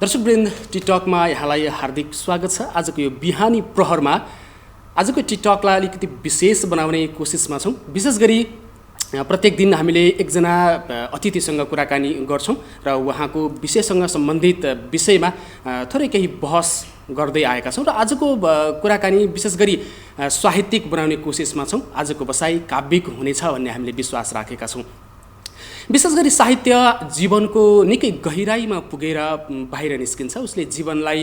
दर्शकवृन्द टिकटकमा यहाँलाई हार्दिक स्वागत छ। आजको यो बिहानी प्रहरमा आजको टिकटकलाई अलिकति विशेष बनाउने कोसिसमा छौँ। विशेष गरी प्रत्येक दिन हामीले एकजना अतिथिसँग कुराकानी गर्छौँ र उहाँको विषयसँग सम्बन्धित विषयमा थोरै केही बहस गर्दै आएका छौँ र आजको कुराकानी विशेष गरी साहित्यिक बनाउने कोसिसमा छौँ। आजको बसाइ काव्यिक हुनेछ भन्ने हामीले विश्वास राखेका छौँ। विशेष गरी साहित्य जीवनको निकै गहिराइमा पुगेर बाहिर निस्किन्छ। उसले जीवनलाई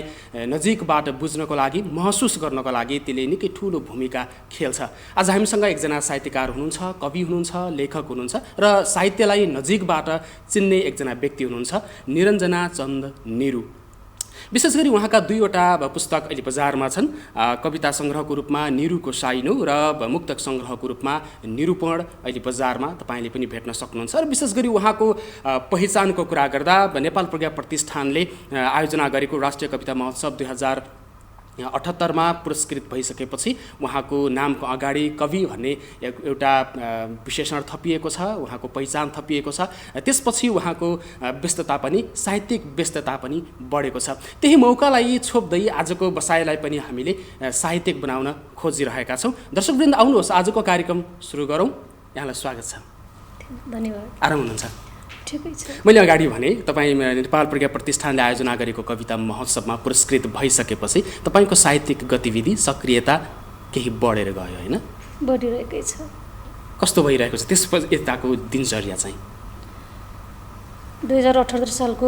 नजिकबाट बुझ्नको लागि, महसुस गर्नको लागि त्यसले निकै ठुलो भूमिका खेल्छ। आज हामीसँग एकजना साहित्यकार हुनुहुन्छ, कवि हुनुहुन्छ, लेखक हुनुहुन्छ र साहित्यलाई नजिकबाट चिन्ने एकजना व्यक्ति हुनुहुन्छ निरञ्जना चन्द निरु। विशेष गरी उहाँका दुईवटा पुस्तक अहिले बजारमा छन्। कविता सङ्ग्रहको रूपमा निरुको साइनो र मुक्तक सङ्ग्रहको रूपमा निरूपण अहिले बजारमा तपाईँले पनि भेट्न सक्नुहुन्छ। र विशेष गरी उहाँको पहिचानको कुरा गर्दा नेपाल प्रज्ञा प्रतिष्ठानले आयोजना गरेको राष्ट्रिय कविता महोत्सव 2078मा पुरस्कृत भइसकेपछि उहाँको नामको अगाडि कवि भन्ने एउटा विशेषण थपिएको छ, उहाँको पहिचान थपिएको छ। त्यसपछि उहाँको व्यस्तता पनि, साहित्यिक व्यस्तता पनि बढेको छ। त्यही मौकालाई छोप्दै आजको बसाइलाई पनि हामीले साहित्यिक बनाउन खोजिरहेका छौँ। दर्शकवृन्द आउनुहोस्, आजको कार्यक्रम सुरु गरौँ। यहाँलाई स्वागत छ। धन्यवाद। आराम हुनुहुन्छ? ठिकै छ। मैले अगाडि भने तपाईँ नेपाल प्रज्ञा प्रतिष्ठानले आयोजना गरेको कविता महोत्सवमा पुरस्कृत भइसकेपछि तपाईँको साहित्यिक गतिविधि, सक्रियता केही बढेर गयो होइन? बढिरहेकै छ। कस्तो भइरहेको छ त्यसपछि यताको दिनचर्या चाहिँ? 2078 सालको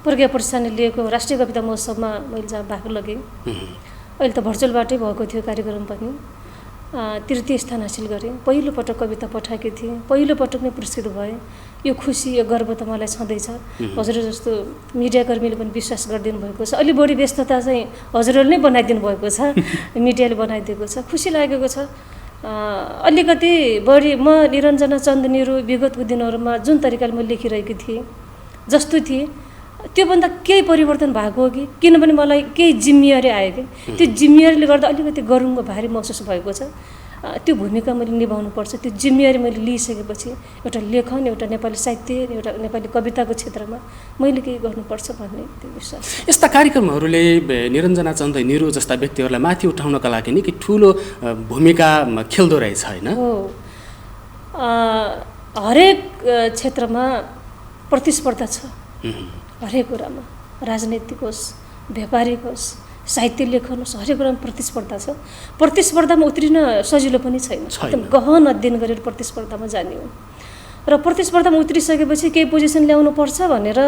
प्रज्ञा प्रतिष्ठानले लिएको राष्ट्रिय कविता महोत्सवमा मैले जहाँ भाग लगेँ। अहिले त भर्चुअलबाटै भएको थियो कार्यक्रम पनि। तृतीय स्थान हासिल गरेँ। पहिलो पटक कविता पठाएकी थिएँ, पहिलो पटक नै पुरस्कृत भएँ। यो खुसी, यो गर्व त मलाई छँदैछ। हजुर जस्तो मिडियाकर्मीले पनि विश्वास गरिदिनु भएको छ। अलि बढी व्यस्तता चाहिँ हजुरहरूले नै बनाइदिनु भएको छ, मिडियाले बनाइदिएको छ। खुसी लागेको छ। अलिकति बढी म निरञ्जना चन्द निरु विगतको दिनहरूमा जुन तरिकाले म लेखिरहेकी थिएँ, जस्तो थिएँ, त्योभन्दा केही परिवर्तन भएको हो कि किनभने मलाई केही जिम्मेवारी आयो कि त्यो जिम्मेवारीले गर्दा अलिकति गरुङ्गो भारी महसुस भएको छ। त्यो भूमिका मैले निभाउनुपर्छ। त्यो जिम्मेवारी मैले लिइसकेपछि एउटा लेखन, एउटा नेपाली साहित्य, एउटा नेपाली कविताको क्षेत्रमा मैले केही गर्नुपर्छ भन्ने त्यो विश्वास छ। यस्ता कार्यक्रमहरूले निरञ्जना चन्द निरु जस्ता व्यक्तिहरूलाई माथि उठाउनका लागि निकै ठुलो भूमिका खेल्दो रहेछ होइन? हो। हरेक क्षेत्रमा प्रतिस्पर्धा छ। हरेक कुरामा, राजनैतिक होस्, व्यापारिक होस्, साहित्य लेखन होस्, हरेक कुरामा प्रतिस्पर्धा छ। प्रतिस्पर्धामा उत्रिन सजिलो पनि छैन। एकदम गहन अध्ययन गरेर प्रतिस्पर्धामा जाने हो र प्रतिस्पर्धामा उत्रिसकेपछि केही पोजिसन ल्याउनु पर्छ भनेर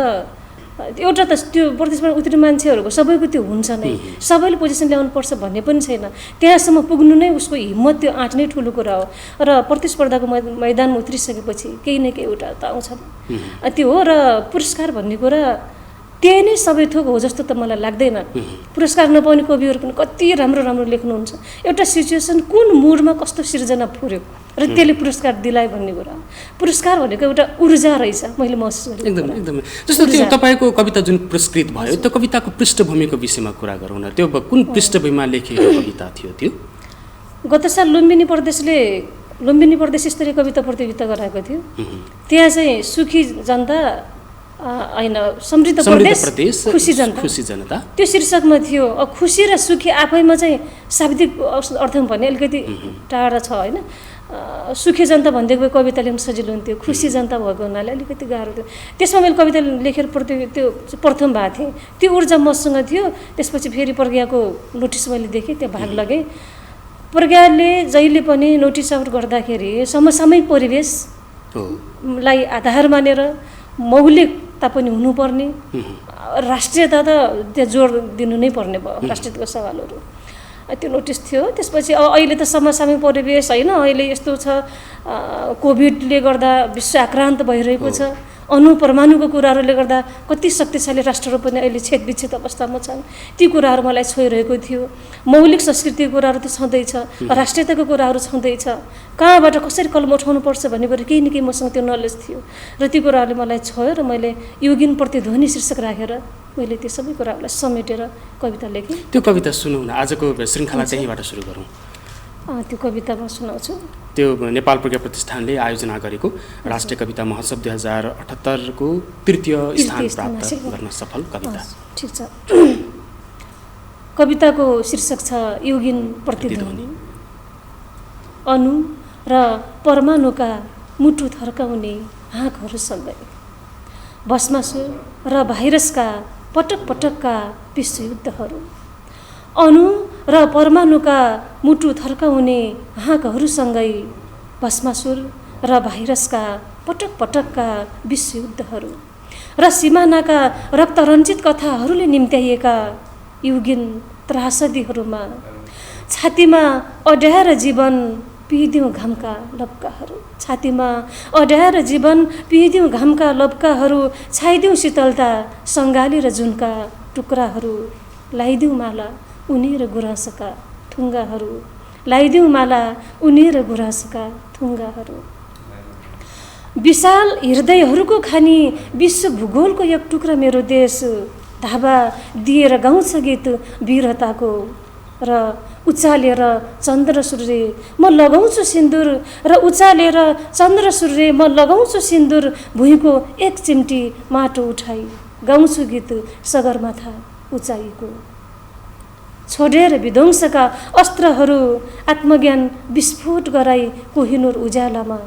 एउटा त त्यो प्रतिस्पर्धा उत्रिने मान्छेहरूको सबैको त्यो हुन्छ नै, सबैले पोजिसन ल्याउनु पर्छ भन्ने पनि छैन। त्यहाँसम्म पुग्नु नै उसको हिम्मत, त्यो आँट नै ठुलो कुरा हो। र प्रतिस्पर्धाको मैदानमा उत्रिसकेपछि केही न केही एउटा त आउँछ त्यो हो। र पुरस्कार भन्ने कुरा त्यही नै सबै थोक हो जस्तो त मलाई लाग्दैन। पुरस्कार नपाउने कविहरू पनि कति राम्रो राम्रो लेख्नुहुन्छ। एउटा सिचुएसन कुन मुडमा कस्तो सिर्जना फुर्यो र त्यसले पुरस्कार दिलायो भन्ने कुरा। पुरस्कार भनेको एउटा ऊर्जा रहेछ, मैले महसुस गरेँ। एकदम एकदमै। जस्तो त्यो तपाईँको कविता जुन पुरस्कृत भयो, त्यो कविताको पृष्ठभूमिको विषयमा कुरा गरौँ न। त्यो कुन पृष्ठभूमिमा लेखिएको कविता थियो त्यो? गत साल लुम्बिनी प्रदेश स्तरीय कविता प्रतियोगिता गराएको थियो। त्यहाँ चाहिँ सुखी जनता होइन, समृद्ध प्रदेश खुसी जनता त्यो शीर्षकमा थियो। खुसी र सुखी आफैमा चाहिँ शाब्दिक अर्थमा भने अलिकति टाढा छ होइन। सुखी जनता भनिदिएको कविता लेख्न सजिलो हुन्थ्यो, खुसी जनता भएको हुनाले अलिकति गाह्रो थियो। त्यसमा मैले कविता लेखेर त्यो प्रथम भएको थिएँ। त्यो ऊर्जा मसँग थियो। त्यसपछि फेरि प्रज्ञाको नोटिस मैले देखेँ, त्यहाँ भाग लगेँ। प्रज्ञाले जहिले पनि नोटिस आउट गर्दाखेरि समसामयिक परिवेशलाई आधार मानेर मौलिकता पनि हुनुपर्ने, राष्ट्रियता त त्यहाँ जोड दिनु नै पर्ने भयो, राष्ट्रियताको सवालहरू। त्यो नोटिस थियो। त्यसपछि अहिले त समसामयिक परिवेश होइन, अहिले यस्तो छ कोभिडले गर्दा विश्व आक्रान्त भइरहेको छ। परमाणुको कुराहरूले गर्दा कति शक्तिशाली राष्ट्रहरू पनि अहिले छेदविच्छेद अवस्थामा छन्। ती कुराहरू मलाई छोइरहेको थियो। मौलिक संस्कृतिको कुराहरू त छँदैछ, राष्ट्रियताको कुराहरू छँदैछ। कहाँबाट कसरी कलम उठाउनुपर्छ भन्ने कुरा केही न केही मसँग त्यो नलेज थियो र ती कुराहरूले मलाई छोयो र मैले योगिन प्रतिध्वनि शीर्षक राखेर मैले त्यो सबै कुराहरूलाई समेटेर कविता लेखेँ। त्यो कविता सुनौँ न। आजको श्रृङ्खला त्यहीबाट सुरु गरौँ। त्यो कविता म सुनाउँछु। त्यो नेपाल प्रज्ञा प्रतिष्ठानले आयोजना गरेको राष्ट्रिय कविता महोत्सव 2078 को तृतीय स्थान प्राप्त गर्न सफल कविता। ठिक छ। कविताको शीर्षक छ योगिन प्रतिध्वनि। अणु र परमाणुका मुटु थर्काउने हाँकहरूसँगै भस्मासुर र भाइरसका पटक पटकका विश्वयुद्धहरू, अणु र परमाणुका मुटु थर्काउने हाँकहरूसँगै भस्मासुर र भाइरसका पटक पटकका विश्वयुद्धहरू र सिमानाका रक्तरञ्जित कथाहरूले निम्त्याइएका युगिन त्रासदीहरूमा छातीमा अड्याएर जीवन पिइदिउँ घामका लब्काहरू, छातीमा अड्याएर जीवन पिइदिउँ घामका लब्काहरू, छाइदिउँ शीतलता सङ्गाली र जुनका टुक्राहरू, लाइदिउँ माला उनी र गुराँसका थुङ्गाहरू, लाइदिउँ माला उनी र गुराँसका थुङ्गाहरू। विशाल हृदयहरूको खानी विश्व भूगोलको एक टुक्रा मेरो देश, धाबा दिएर गाउँछ गीत वीरताको र उचालेर चन्द्र सूर्य म लगाउँछु सिन्दुर, र उचालेर चन्द्र सूर्य म लगाउँछु सिन्दुर, भुइँको एक चिम्टी माटो उठाई गाउँछु गीत सगरमाथा उचाइको। छोडेर विध्वंसका अस्त्रहरू आत्मज्ञान विस्फोट गराई कोहिनूर उज्यालामा,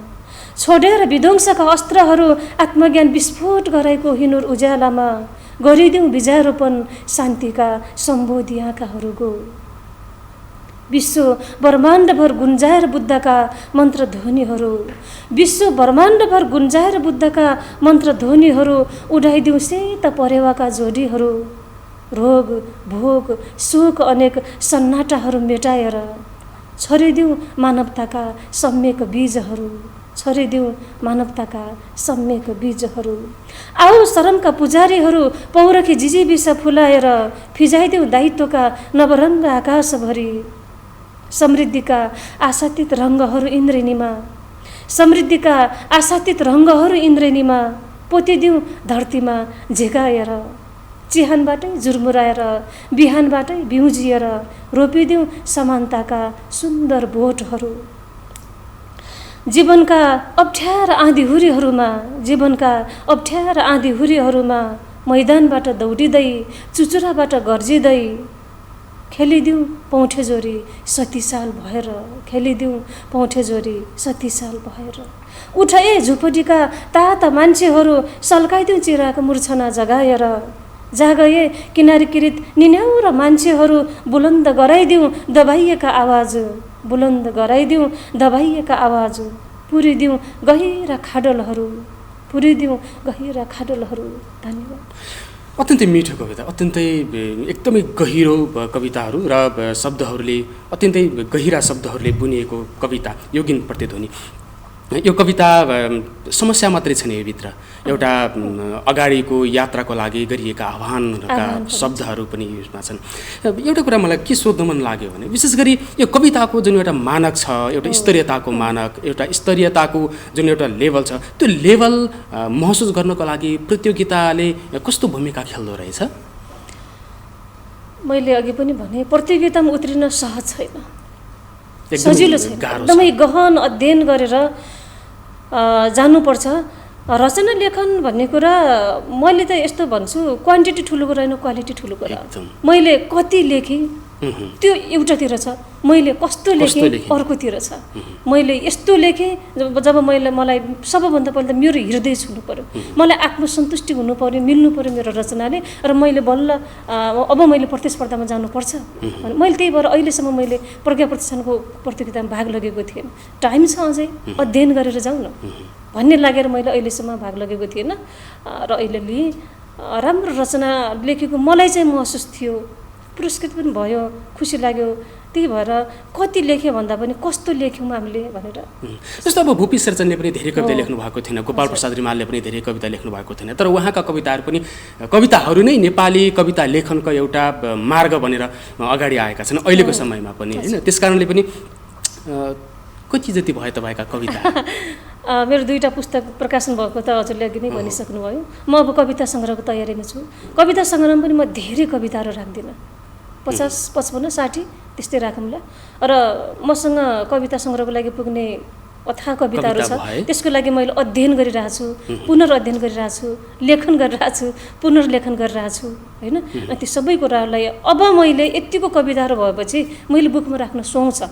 छोडेर विध्वंसका अस्त्रहरू आत्मज्ञान विस्फोट गराई कोहिनूर उज्यालामा, गरिदिउँ बिजारोपण शान्तिका सम्बोधि आँखाहरूको। विश्व ब्रह्माण्डभर गुन्जाएर बुद्धका मन्त्रध्वनिहरू, विश्व ब्रह्माण्डभर गुन्जाएर बुद्धका मन्त्रध्वनिहरू, उडाइदिउँ सेता परेवाका जोडीहरू, रोग भोग शोक अनेक सन्नाटाहरू मेटाएर छरिदिउँ मानवताका सम्यक बीजहरू, छरिदिउँ मानवताका सम्यक बीजहरू। आऊ शरमका पुजारीहरू पौरखी जिजीबिसा फुलाएर फिजाइदिउँ दायित्वका नवरङ्ग आकाशभरि, समृद्धिका आशातीत रङ्गहरू इन्द्रेणीमा, समृद्धिका आशातीत रङ्गहरू इन्द्रेणीमा, पोतिदिउँ धरतीमा झिकाएर, चिहानबाटै जुर्मुराएर बिहानबाटै बिउजिएर रोपिदिउँ समानताका सुन्दर बोटहरू। जीवनका अप्ठ्यारा आँधीहुरीहरूमा, जीवनका अप्ठ्यारा आँधीहुरीहरूमा मैदानबाट दौडिँदै चुचुराबाट गर्जिँदै खेलिदिउँ पौठेजोरी सतीसाल भएर, खेलिदिउँ पौठेजोरी सतीसाल भएर। उठ ए झुपडीका ताता मान्छेहरू सल्काइदिउँ चिराको मूर्छना जगाएर, जागए किनारी किरित निन्याउरा मान्छेहरू बुलन्द गराइदिउँ दबाइएका आवाज, बुलन्द गराइदिउँ दबाइएका आवाज। पुरिदिउँ गहिरा खाडलहरू, पुरिदिउँ गहिरा खाडलहरू। धन्यवाद। अत्यन्तै मिठो कविता, अत्यन्तै एकदमै गहिरो कविताहरू र शब्दहरूले अत्यन्तै गहिरा शब्दहरूले बुनिएको कविता योगिन प्रतिध्वनि। यो कविता समस्या मात्रै छैन, यो भित्र एउटा अगाडिको यात्राको लागि गरिएका आह्वानका शब्दहरू पनि यसमा छन्। एउटा कुरा मलाई के सोध्न मन लाग्यो भने विशेष गरी यो कविताको जुन एउटा मानक छ, एउटा स्तरीयताको मानक, एउटा स्तरीयताको जुन एउटा लेभल छ, त्यो लेभल महसुस गर्नको लागि प्रतियोगिताले कस्तो भूमिका खेल्दो रहेछ? मैले अघि पनि भने प्रतियोगितामा उत्रिन सहज छैन, सजिलो छैन, एकदमै गहन अध्ययन गरेर जानुपर्छ। रचना लेखन भन्ने कुरा मैले त यस्तो भन्छु, क्वान्टिटी ठुलो कुरा होइन, क्वालिटी ठुलो कुरा। मैले कति लेखेँ त्यो एउटातिर छ, मैले कस्तो लेखेँ अर्कोतिर छ। मैले यस्तो लेखेँ जब मलाई सबभन्दा पहिला त मेरो हृदय छुनु पऱ्यो, मलाई आत्मसन्तुष्टि हुनु पऱ्यो, मिल्नु पऱ्यो मेरो रचनाले, र मैले बल्ल अब मैले प्रतिस्पर्धामा जानुपर्छ। मैले त्यही भएर अहिलेसम्म मैले प्रज्ञा प्रतिष्ठानको प्रतियोगितामा भाग लगेको थिएन। टाइम छ अझै, अध्ययन गरेर जाउँ न भन्ने लागेर मैले अहिलेसम्म भाग लगेको थिएन। र अहिले राम्रो रचना लेखेको मलाई चाहिँ महसुस थियो, पुरस्कृत पनि भयो, खुसी लाग्यो। त्यही भएर कति लेख्यो भन्दा पनि कस्तो लेख्यौँ हामीले भनेर। जस्तो अब भूपी शेरचनले पनि धेरै कविता लेख्नु भएको थिएन, गोपाल प्रसाद रिमालले पनि धेरै कविता लेख्नु भएको थिएन, तर उहाँका कविताहरू नै नेपाली कविता लेखनको एउटा मार्ग बनेर अगाडि आएका छन् अहिलेको समयमा पनि, होइन? त्यस कारणले पनि कति जति भयो तपाईँका कविता? मेरो 2टा पुस्तक प्रकाशन भएको त हजुरले अघि नै भनिसक्नुभयो। म अब कविता सङ्ग्रहको तयारीमा छु। कविता सङ्ग्रहमा पनि म धेरै कविताहरू राख्दिनँ, 50, 55, 60 त्यस्तै राखौँला। र मसँग कविता सङ्ग्रहको लागि पुग्ने अथाह कविताहरू छ, त्यसको लागि मैले अध्ययन गरिरहेको छु, पुनर्अध्ययन गरिरहेको छु, लेखन गरिरहेको छु, पुनर्लेखन गरिरहेको छु होइन। त्यो सबै कुराहरूलाई अब मैले यतिको कविताहरू भएपछि मैले बुकमा राख्न सुहाउँछ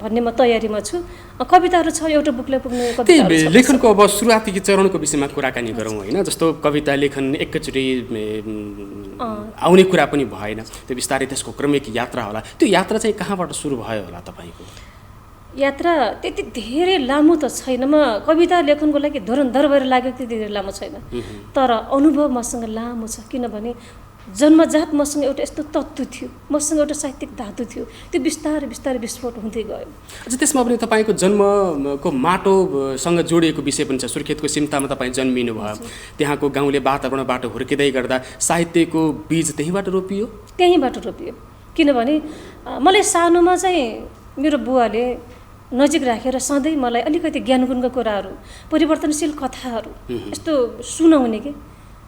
भन्ने म तयारीमा छु। कविताहरू छ, एउटा बुकले पुग्ने कविताहरू छ। लेखनको अब सुरुवाती चरणको विषयमा कुराकानी गरौँ होइन। जस्तो कविता लेखन एकैचोटि आउने कुरा पनि भएन, त्यो बिस्तारै त्यसको क्रमिक यात्रा होला। त्यो यात्रा चाहिँ कहाँबाट सुरु भयो होला तपाईँको? यात्रा त्यति धेरै लामो त छैन। म कविता लेखनको लागि धुरन्धर भएर लागेको त्यति धेरै लामो छैन, तर अनुभव मसँग लामो छ। किनभने जन्मजात मसँग एउटा यस्तो तत्त्व थियो, मसँग एउटा साहित्यिक धातु थियो, त्यो बिस्तारै बिस्तारै विस्फोट हुँदै गयो। अच्छा, त्यसमा पनि तपाईँको जन्मको माटोसँग जोडिएको विषय पनि छ। सुर्खेतको सिम्तामा तपाईँ जन्मिनु भयो, त्यहाँको गाउँले वातावरणबाट हुर्किँदै गर्दा साहित्यको बीज त्यहीँबाट रोपियो? त्यहीँबाट रोपियो। किनभने मलाई सानोमा चाहिँ मेरो बुवाले नजिक राखेर सधैँ मलाई अलिकति ज्ञानगुणका कुराहरू, परिवर्तनशील कथाहरू यस्तो सुनाउने के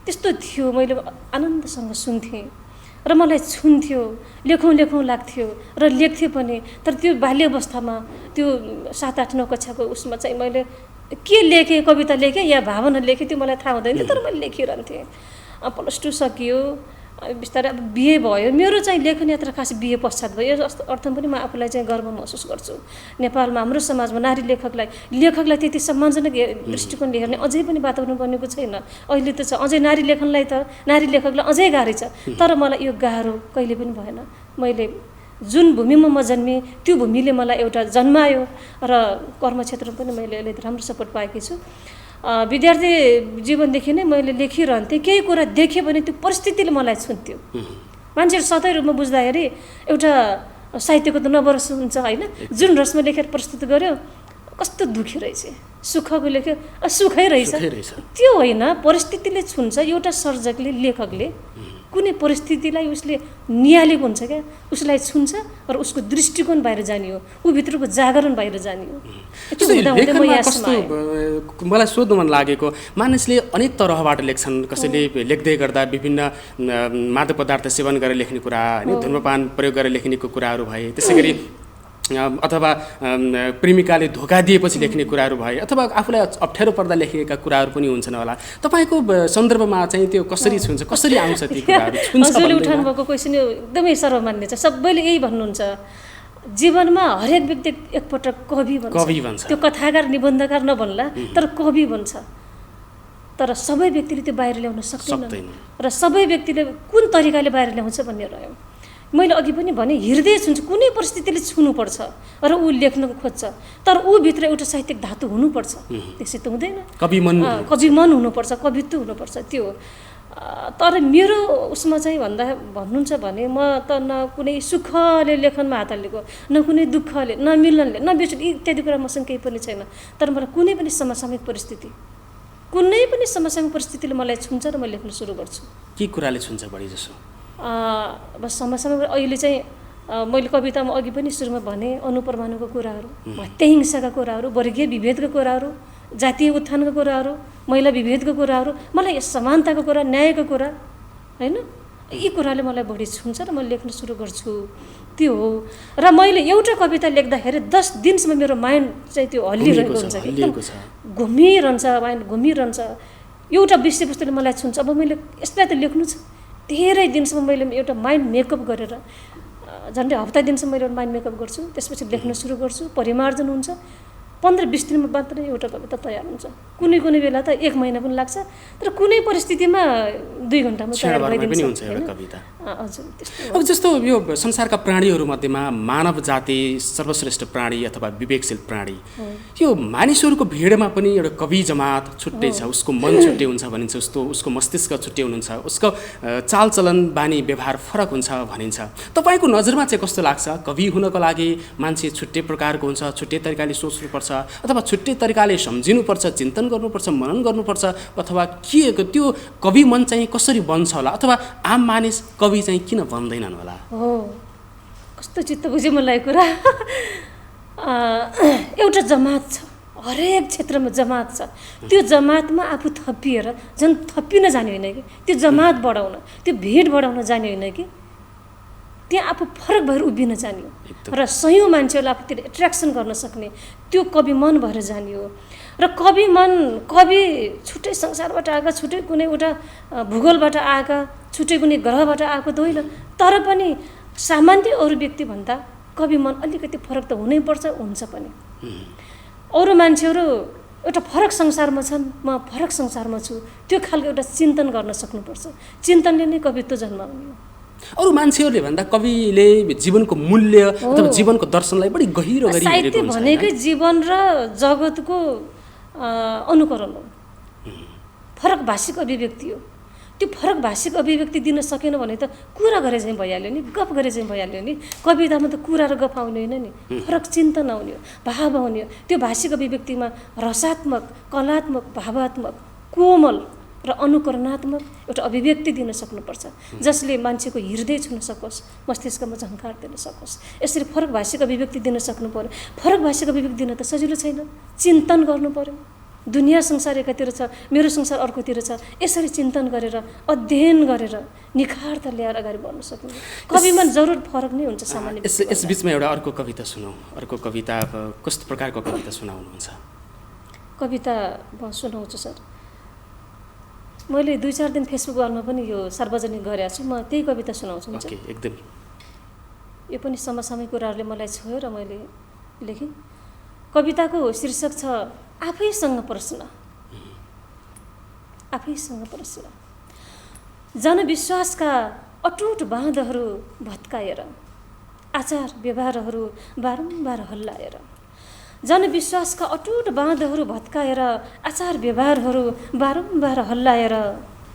त्यस्तो थियो। मैले आनन्दसँग सुन्थेँ र मलाई छुन्थ्यो, लेखौँ लेखौँ लाग्थ्यो र लेख्थेँ पनि। तर त्यो बाल्य अवस्थामा त्यो 7, 8, 9 कक्षाको उसमा चाहिँ मैले के लेखेँ, कविता लेखेँ या भावना लेखेँ त्यो मलाई थाहा हुँदैन थियो, तर मैले लेखिरहन्थेँ। +2 सकियो, बिस्तारै अब बिहे भयो। मेरो चाहिँ लेखन यात्रा खास बिहे पश्चात भयो। यो अर्थमा पनि म आफूलाई चाहिँ गर्व महसुस गर्छु। नेपालमा हाम्रो समाजमा नारी लेखकलाई त्यति सम्मानजनक दृष्टिकोणले हेर्ने अझै पनि वातावरण बनेको छैन। अहिले त छ, अझै नारी लेखकलाई अझै गाह्रै छ। तर मलाई यो गाह्रो कहिले पनि भएन। मैले जुन भूमिमा म जन्मेँ त्यो भूमिले मलाई एउटा जन्मायो र कर्मक्षेत्रमा पनि मैले अहिले राम्रो सपोर्ट पाएकी छु। विद्यार्थी जीवनदेखि नै मैले लेखिरहन्थेँ। केही कुरा देखेँ भने त्यो परिस्थितिले मलाई छुन्थ्यो। मान्छेहरू सधैँ रूपमा बुझ्दाखेरि एउटा साहित्यको त नवरस हुन्छ होइन। जुन रसमा लेखेर प्रस्तुत गर्यो कस्तो दुःखी रहेछ, सुखको लेख्यो सुखै रहेछ, त्यो होइन। परिस्थितिले छुन्छ। एउटा सर्जकले, लेखकले कुनै परिस्थितिलाई उसले निहालेको हुन्छ क्या, उसलाई छुन्छ र उसको दृष्टिकोण बाहिर जाने हो, ऊ भित्रको जागरण बाहिर जाने हो। मलाई सोध्नु मन लागेको, मानिसले अनेक तरहबाट लेख्छन्। कसैले लेख्दै गर्दा विभिन्न मादक पदार्थ सेवन गरेर लेख्ने कुरा होइन, धूम्रपान प्रयोग गरेर लेख्नेको कुराहरू भए, त्यसै गरी अथवा प्रेमिकाले धोका दिएपछि लेख्ने कुराहरू भए, अथवा आफूलाई अप्ठ्यारो पर्दा लेखेका कुराहरू पनि हुन्छन् होला। तपाईँको सन्दर्भमा चाहिँ त्यो कसरी छुन्छ, कसरी आउँछ ती कुराहरू? हजुरले उठाउनु भएको क्वेसन एकदमै सर्वमान्य छ। सबैले यही भन्नुहुन्छ, जीवनमा हरेक व्यक्ति एकपटक कवि बन्छ। त्यो कथाकार, निबन्धकार नबन्ला, तर कवि बन्छ। तर सबै व्यक्तिले त्यो बाहिर ल्याउन सक्दैन र सबै व्यक्तिले कुन तरिकाले बाहिर ल्याउँछ भन्ने रह्यो। मैले अघि पनि भने, हृदय छुन्छ। कुनै परिस्थितिले छुनुपर्छ र ऊ लेख्न खोज्छ, तर ऊ भित्र एउटा साहित्यिक धातु हुनुपर्छ। त्यसै त हुँदैन। कवि मन हुनुपर्छ, कवित्व हुनुपर्छ त्यो। तर मेरो उसमा चाहिँ भन्नुहुन्छ भने, म त न कुनै सुखले लेखनमा हात हालेको, न कुनै दुःखले, न मिलनले, न बेचुट इत्यादि कुरा मसँग केही पनि छैन। तर मलाई कुनै पनि समसामयिक परिस्थितिले मलाई छुन्छ र म लेख्न सुरु गर्छु। के कुराले छुन्छ बढी जसो? अब समसामयिक अहिले चाहिँ मैले कवितामा अघि पनि सुरुमा भने, अनुपरमाणुको कुराहरू, हत्याहिंसाका कुराहरू, वर्गीय विभेदका कुराहरू, जातीय उत्थानका कुराहरू, महिला विभेदका कुराहरू, मलाई समानताको कुरा, न्यायको कुरा होइन, यी कुराले मलाई बढी छुन्छ र म लेख्न सुरु गर्छु। त्यो हो। र मैले एउटा कविता लेख्दाखेरि 10 दिनसम्म मेरो माइन्ड चाहिँ त्यो हल्लिरहेको हुन्छ, घुमिरहन्छ, माइन्ड घुमिरहन्छ। एउटा विषयवस्तुले मलाई छुन्छ। अब मैले यसलाई त लेख्नु छ, धेरै दिनसम्म मैले एउटा माइन्ड मेकअप गरेर, झन्डै हप्ता दिनसम्म मैले माइन्ड मेकअप गर्छु, त्यसपछि लेख्न सुरु गर्छु। परिमार्जन हुन्छ। 15-20 दिनमा मात्रै एउटा कविता तयार हुन्छ। कुनै बेला त 1 महिना पनि लाग्छ, तर कुनै परिस्थितिमा 2 घन्टामा तयार भइदिन्छ एउटा कविता। हजुर, त्यस्तो। अब जस्तो यो संसारका प्राणीहरू मध्येमा मानव जाति सर्वश्रेष्ठ प्राणी अथवा विवेकशील प्राणी, यो मानिसहरूको भिडमा पनि एउटा कवि जमात छुट्टै छ। उसको मन छुट्टै हुन्छ भनिन्छ, उसको मस्तिष्क छुट्टै हुनुहुन्छ, उसको चालचलन बानी व्यवहार फरक हुन्छ भनिन्छ। तपाईँको नजरमा चाहिँ कस्तो लाग्छ? कवि हुनको लागि मान्छे छुट्टै प्रकारको हुन्छ, छुट्टै तरिकाले सोच्नुपर्छ, अथवा छुट्टै तरिकाले सम्झिनुपर्छ, चिन्तन गर्नुपर्छ, मनन गर्नुपर्छ, अथवा के त्यो कवि मन चाहिँ कसरी बन्छ होला, अथवा आम मानिस कवि चाहिँ किन बन्दैनन् होला? हो, कस्तो चित्त बुझ्यो मलाई कुरा। एउटा जमात छ, हरेक क्षेत्रमा जमात छ। त्यो जमातमा आफू थपिएर झन् थपिन जाने होइन कि, त्यो जमात बढाउन, त्यो भिड बढाउन जाने होइन कि, त्यहाँ आफू फरक भएर उभिन जाने हो र सयौँ मान्छेहरूलाई आफूतिर एट्र्याक्सन गर्न सक्ने त्यो कवि मन भएर जाने हो। र कवि छुट्टै संसारबाट आएका, छुट्टै कुनै एउटा भूगोलबाट आएका, छुट्टै कुनै ग्रहबाट आएको त होइन, तर पनि सामान्य अरू व्यक्तिभन्दा कवि मन अलिकति फरक त हुनैपर्छ, हुन्छ पनि। अरू मान्छेहरू एउटा फरक संसारमा छन्, म फरक संसारमा छु, त्यो खालको एउटा चिन्तन गर्न सक्नुपर्छ। चिन्तनले नै कवित्व जन्माउने हो। अरू मान्छेहरूले भन्दा कविले जीवनको मूल्य अथवा जीवनको दर्शनलाई बढी गहिरो गरी साहित्य भनेकै जीवन र जगतको अनुकरण हो, फरक भाषिक अभिव्यक्ति हो। त्यो फरक भाषिक अभिव्यक्ति दिन सकेन भने त कुरा गरे चाहिँ भइहाल्यो नि, गफ गरे चाहिँ भइहाल्यो नि। कवितामा त कुरा र गफ आउने होइन नि, फरक चिन्तन आउने हो, भाव आउने हो। त्यो भाषिक अभिव्यक्तिमा रसात्मक, कलात्मक, भावात्मक, कोमल र अनुकरणात्मक एउटा अभिव्यक्ति दिन सक्नुपर्छ, जसले मान्छेको हृदय छुन सकोस्, मस्तिष्कमा झङ्कार दिन सकोस्। यसरी फरक भाषिक अभिव्यक्ति दिन सक्नु पर्यो। फरक भाषिक अभिव्यक्ति दिन त सजिलो छैन, चिन्तन गर्नु पर्यो। दुनियाँ संसार एकातिर छ, मेरो संसार अर्कोतिर छ। यसरी चिन्तन गरेर, अध्ययन गरेर, निखारता ल्याएर अगाडि बढ्न सक्नु। कविमा जरुर फरक नै हुन्छ सामान्य। यस बिचमा एउटा अर्को कविता सुनौ। अर्को कविता कस्तो प्रकारको कविता सुनाउनुहुन्छ? कविता म सुनाउँछु सर। मैले 2-4 दिन फेसबुक वालमा पनि यो सार्वजनिक गरेको छु, म त्यही कविता सुनाउँछु। ओके, एकदम। यो पनि समसामयिक कुराहरूले मलाई छोयो र मैले लेखेँ। कविताको शीर्षक छ आफैसँग प्रश्न। आफैसँग प्रश्न। जनविश्वासका अटुट बाँधहरू भत्काएर, आचार व्यवहारहरू बारम्बार हल्लाएर, जनविश्वासका अटुट बाँधहरू भत्काएर, आचार व्यवहारहरू बारम्बार हल्लाएर,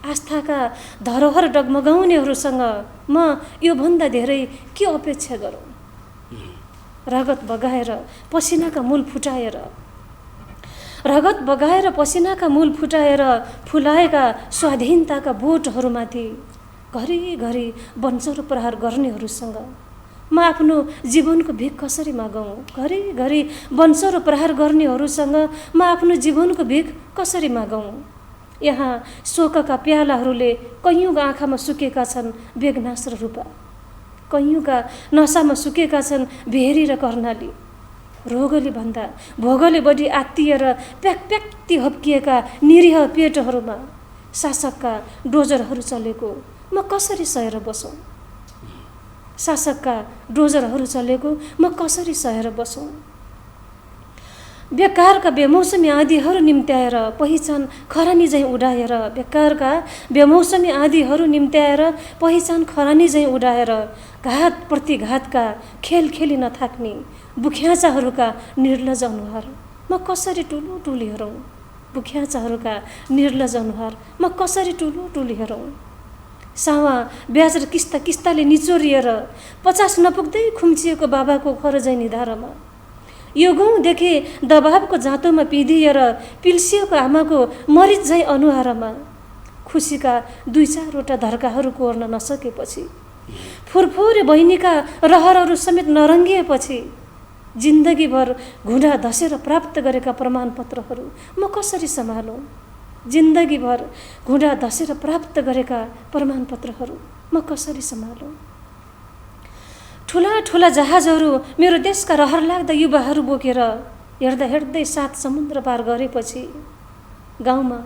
आस्थाका धरोहर डगमगाउनेहरूसँग म योभन्दा धेरै के अपेक्षा गरौँ? रगत बगाएर पसिनाका मूल फुटाएर, रगत बगाएर पसिनाका मूल फुटाएर फुलाएका स्वाधीनताका बोटहरूमाथि घरिघरि वञ्चरो प्रहार गर्नेहरूसँग म आफ्नो जीवनको भिख कसरी मागौँ? घरिघरि वञ्चरो प्रहार गर्नेहरूसँग म आफ्नो जीवनको भिख कसरी मागौँ? यहाँ शोकका प्यालाहरूले कैयौँका आँखामा सुकेका छन् बेगनास र रूपा, कैयौँका नसामा सुकेका छन् भेरी र कर्णाली। रोगले भन्दा भोगले बढी आत्तिएर प्याकप्याक्ती हप्किएका निरीह पेटहरूमा शासकका डोजरहरू चलेको म कसरी सहेर बसौँ? शासकका डोजरहरू चलेको म कसरी सहेर बसौँ? बेकारका बेमौसमी आँधीहरू निम्त्याएर पहिचान खरानी झैँ उडाएर, बेकारका बेमौसमी आँधीहरू निम्त्याएर पहिचान खरानी झैँ उडाएर, घात प्रतिघातका खेल खेली नथाक्ने बुख्याचाहरूका निर्लज अनुहार म कसरी टुलु टुली हेरौँ? बुख्याचाहरूका निर्लज अनुहार म कसरी टुलु टुली हेरौँ? सावा ब्याज र किस्ता किस्ताले निचोरिएर 50 नपुग्दै खुम्चिएको बाबाको खरजै निधारमा, यो गाउँदेखि दबाबको जाँतोमा पिँधिएर पिल्सिएको आमाको मरिच झैँ अनुहारमा, खुसीका 2-4वटा धर्काहरू कोर्न नसकेपछि, फुरफुरे बहिनीका रहरहरू समेत नरङ्गिएपछि, जिन्दगीभर घुँडा धसेर प्राप्त गरेका प्रमाणपत्रहरू म कसरी सम्हालौँ? जिन्दगीभर घुँडा धसेर प्राप्त गरेका प्रमाणपत्रहरू म कसरी सम्हालौँ? ठुला ठुला जहाजहरू मेरो देशका रहर लाग्दा युवाहरू बोकेर हेर्दा हेर्दै 7 समुद्र पार गरेपछि, गाउँमा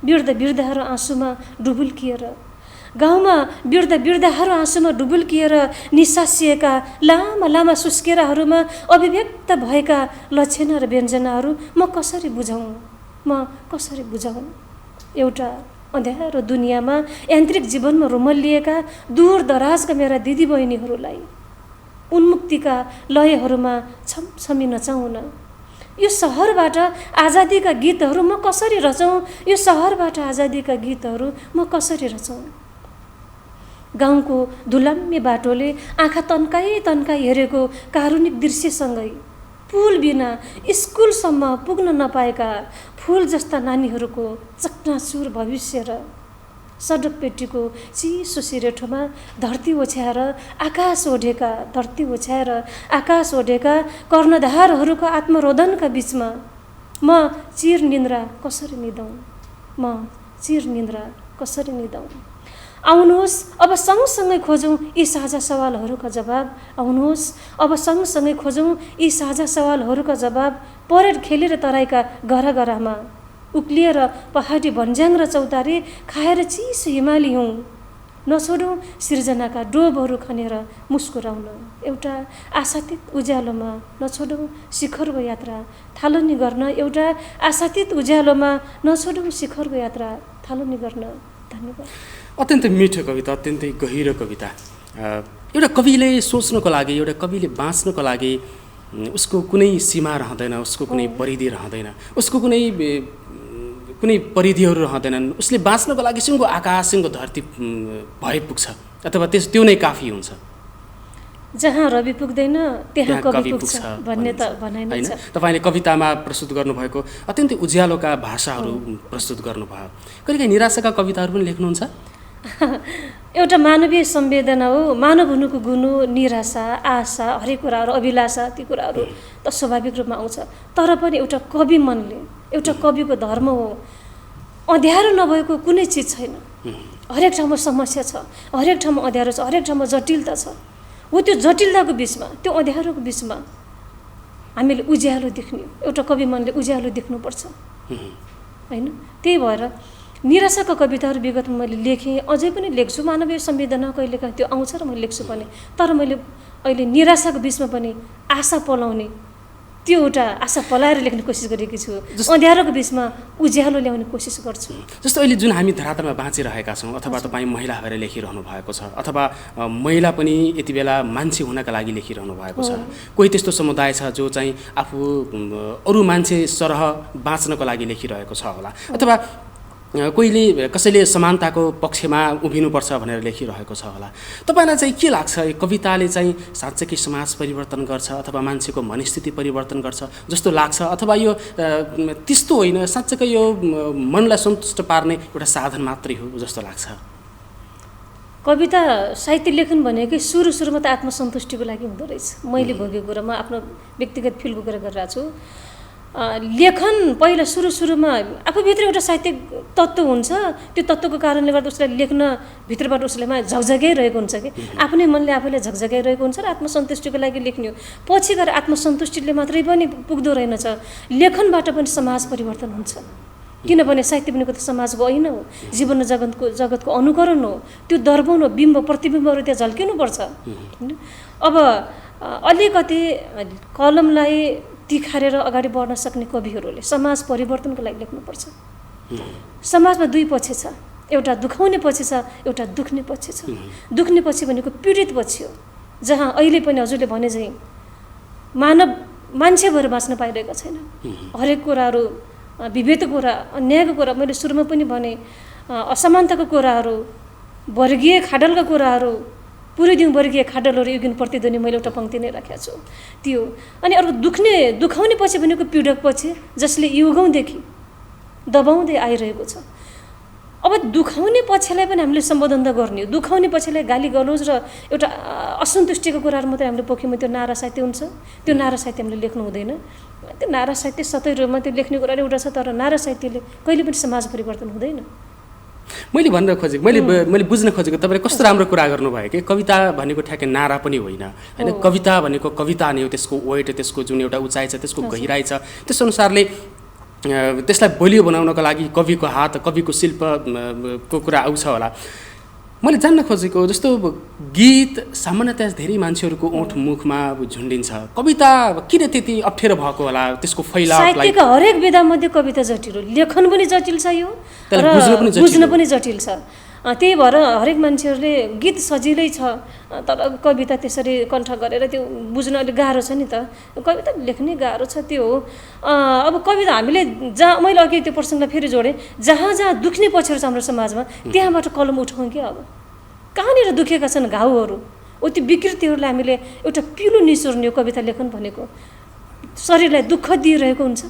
वृद्ध वृद्धाहरू आँसुमा डुबुल्किएर, गाउँमा वृद्ध वृद्धाहरू आँसुमा डुबुल्किएर निसासिएका लामा लामा सुस्केराहरूमा अभिव्यक्त भएका लक्षणा र व्यञ्जनाहरू म कसरी बुझाउँ? म कसरी बुझाउँ? एउटा अँध्यारो दुनियाँमा यान्त्रिक जीवनमा रुमल्लिएका दूर दराजका मेरा दिदीबहिनीहरूलाई उन्मुक्तिका लयहरूमा छमछमी नचाउन, यो सहरबाट आजादीका गीतहरू म कसरी रचौँ? यो सहरबाट आजादीका गीतहरू म कसरी रचौँ? गाउँको धुलाम्मे बाटोले आँखा तन्काई तन्काई हेरेको कारुणिक दृश्यसँगै पुल बिना स्कुलसम्म पुग्न नपाएका फुल जस्ता नानीहरूको चकनाचुर भविष्य र सडक पेटीको चिसो सिरेठोमा धरती ओछ्याएर आकाश ओढेका, धरती ओछ्याएर आकाश ओढेका कर्णधारहरूको आत्मरोदनका बिचमा म चिर निन्द्रा कसरी निदाउँ? म चिर निन्द्रा कसरी निदाउँ? आउनुहोस् अब सँगसँगै खोजौँ यी साझा सवालहरूका जवाब। आउनुहोस् अब सँगसँगै खोजौँ यी साझा सवालहरूका जवाब। परेड खेलेर तराईका गरागरामा उक्लिएर पहाडी भन्ज्याङ र चौतारी खाएर चिसो हिमाली हौँ। नछोडौँ सिर्जनाका डोबहरू खनेर मुस्कुराउन एउटा आशातीत उज्यालोमा। नछोडौँ शिखरको यात्रा थालनी गर्न एउटा आशातीत उज्यालोमा। नछोडौँ शिखरको यात्रा थालनी गर्न। धन्यवाद। अत्यन्तै मिठो कविता, अत्यन्तै गहिरो कविता। एउटा कविले सोच्नको लागि, एउटा कविले बाँच्नको लागि उसको कुनै सीमा रहँदैन, उसको कुनै परिधि रहँदैन, उसको कुनै परिधिहरू रहँदैनन्। उसले बाँच्नको लागि सिङ्गो आकाश सिङ्गो धरती भए पुग्छ अथवा त्यो नै काफी हुन्छ। जहाँ रवि पुग्दैन त्यहाँ कवि पुग्छ भन्ने त भनाइ नै छ। तपाईँले कवितामा प्रस्तुत गर्नुभएको अत्यन्तै उज्यालोका भाषाहरू प्रस्तुत गर्नुभयो। कहिलेकाहीँ निराशाका कविताहरू पनि लेख्नुहुन्छ? एउटा मानवीय संवेदना हो। मानव हुनुको गुण हो निराशा, आशा, हरेक कुराहरू, अभिलाषा, ती कुराहरू त स्वाभाविक रूपमा आउँछ। तर पनि एउटा कवि मनले, एउटा कविको धर्म हो, अँध्यारो नभएको कुनै चिज छैन। हरेक ठाउँमा समस्या छ, हरेक ठाउँमा अँध्यारो छ, हरेक ठाउँमा जटिलता छ। हो त्यो जटिलताको बिचमा, त्यो अँध्यारोको बिचमा हामीले उज्यालो देख्ने, एउटा कवि मनले उज्यालो देख्नुपर्छ होइन। त्यही भएर निराशाका कविताहरू विगतमा मैले लेखेँ, अझै पनि लेख्छु। मानवीय संवेदना कहिलेकाहीँ त्यो आउँछ र मैले लेख्छु पनि। तर मैले अहिले निराशाको बिचमा पनि आशा पलाउने, त्यो एउटा आशा पलाएर लेख्ने कोसिस गरेकी छु। अँध्यारोको बिचमा उज्यालो ल्याउने कोसिस गर्छु। जस्तो अहिले जुन हामी धरातलमा बाँचिरहेका छौँ, अथवा तपाईँ महिला भएर लेखिरहनु भएको छ, अथवा महिला पनि यति बेला मान्छे हुनका लागि लेखिरहनु भएको छ। कोही त्यस्तो समुदाय छ जो चाहिँ आफू अरू मान्छे सरह बाँच्नको लागि लेखिरहेको छ होला, अथवा कोहीले कसैले समानताको पक्षमा उभिनुपर्छ भनेर लेखिरहेको छ होला। तपाईँलाई चाहिँ के लाग्छ, कविताले चाहिँ साँच्चै समाज परिवर्तन गर्छ अथवा मान्छेको मनस्थिति परिवर्तन गर्छ जस्तो लाग्छ, अथवा यो त्यस्तो होइन, साँच्चै यो मनलाई सन्तुष्ट पार्ने एउटा साधन मात्रै हो जस्तो लाग्छ? कविता साहित्य लेखन भनेकै सुरुमा त आत्मसन्तुष्टिको लागि हुँदो रहेछ। मैले भोगेको कुरा, म आफ्नो व्यक्तिगत फिलको कुरा गरिरहेको छु। लेखन पहिला सुरुमा आफूभित्र एउटा साहित्यिक तत्त्व हुन्छ। त्यो तत्त्वको कारणले गर्दा उसलाई लेख्न भित्रबाट उसलेमा झकझगाइरहेको हुन्छ कि आफ्नै मनले आफूलाई झकझगाइरहेको हुन्छ र आत्मसन्तुष्टिको लागि लेख्ने हो। पछि गएर आत्मसन्तुष्टिले मात्रै पनि पुग्दो रहेनछ, लेखनबाट पनि समाज परिवर्तन हुन्छ। किनभने साहित्य भनेको त समाजको ऐना हो, जीवन र जगतको अनुकरण हो, त्यो दर्पण हो, बिम्ब प्रतिबिम्बहरू त्यहाँ झल्किनुपर्छ। अब अलिकति कलमलाई तिखारेर अगाडि बढ्न सक्ने कविहरूले समाज परिवर्तनको लागि लेख्नुपर्छ। समाजमा दुई पक्ष छ, एउटा दुखाउने पक्ष छ, एउटा दुख्ने पक्ष छ। दुख्ने पक्ष भनेको पीडित पक्ष हो, जहाँ अहिले पनि हजुरले भने चाहिँ मान्छे भएर बाँच्न पाइरहेको छैन। हरेक कुराहरू, विभेदको कुरा, अन्यायको कुरा, मैले सुरुमा पनि भने असमानताको कुराहरू, वर्गीय खाडलका कुराहरू, पुरै दिन वर्गीय खाडलहरू युगिन प्रतिध्वनि मैले एउटा पङ्क्ति नै राखेको छु त्यो। अनि अर्को दुखाउने पछि भनेको पीडक पछि, जसले युगौँदेखि दबाउँदै आइरहेको छ। अब दुखाउने पक्षलाई पनि हामीले सम्बोधन त गर्ने हो। दुखाउने पक्षलाई गाली गलोज र एउटा असन्तुष्टिको कुराहरू मात्रै हामीले पोख्यौँ त्यो नारा साहित्य हुन्छ। त्यो नारा साहित्य हामीले लेख्नु हुँदैन। त्यो नारा साहित्य सतै रूपमा त्यो लेख्ने कुरा एउटा छ, तर नारा साहित्यले कहिले पनि समाज परिवर्तन हुँदैन। मैले भन्न खोजेको, मैले बुझ्न खोजेको तपाईँले कस्तो राम्रो कुरा गर्नुभयो कि कविता भनेको ठ्याक्कै नारा पनि होइन होइन। कविता भनेको कविता नै हो, त्यसको वेट, त्यसको जुन एउटा उचाइ छ, त्यसको गहिराइ छ, त्यस अनुसारले त्यसलाई बलियो बनाउनको लागि कविको हात, कविको शिल्पको कुरा आउँछ होला। मैले जान्न खोजेको जस्तो गीत सामान्यतया धेरै मान्छेहरूको ओठ मुखमा झुन्डिन्छ, कविता किन त्यति अप्ठ्यारो भएको होला? त्यसको फैलावलाई साहित्यका हरेक विधामध्ये कविता जटिल हो, लेखन पनि जटिल छ, यो बुझ्न पनि जटिल छ। त्यही भएर हरेक मान्छेहरूले गीत सजिलै छ, तर कविता त्यसरी कण्ठ गरेर त्यो बुझ्न अलिक गाह्रो छ नि त। कविता लेख्नै गाह्रो छ, त्यो हो। अब कविता हामीले जहाँ, मैले अघि त्यो प्रसङ्गलाई फेरि जोडेँ, जहाँ दुख्ने पक्षहरू छ हाम्रो समाजमा, त्यहाँबाट कलम उठाउँ कि अब कहाँनिर दुखेका छन् घाउहरू, हो त्यो विकृतिहरूलाई हामीले एउटा पिलो निचोर्ने हो कविता लेखन भनेको। शरीरलाई दुःख दिइरहेको हुन्छ,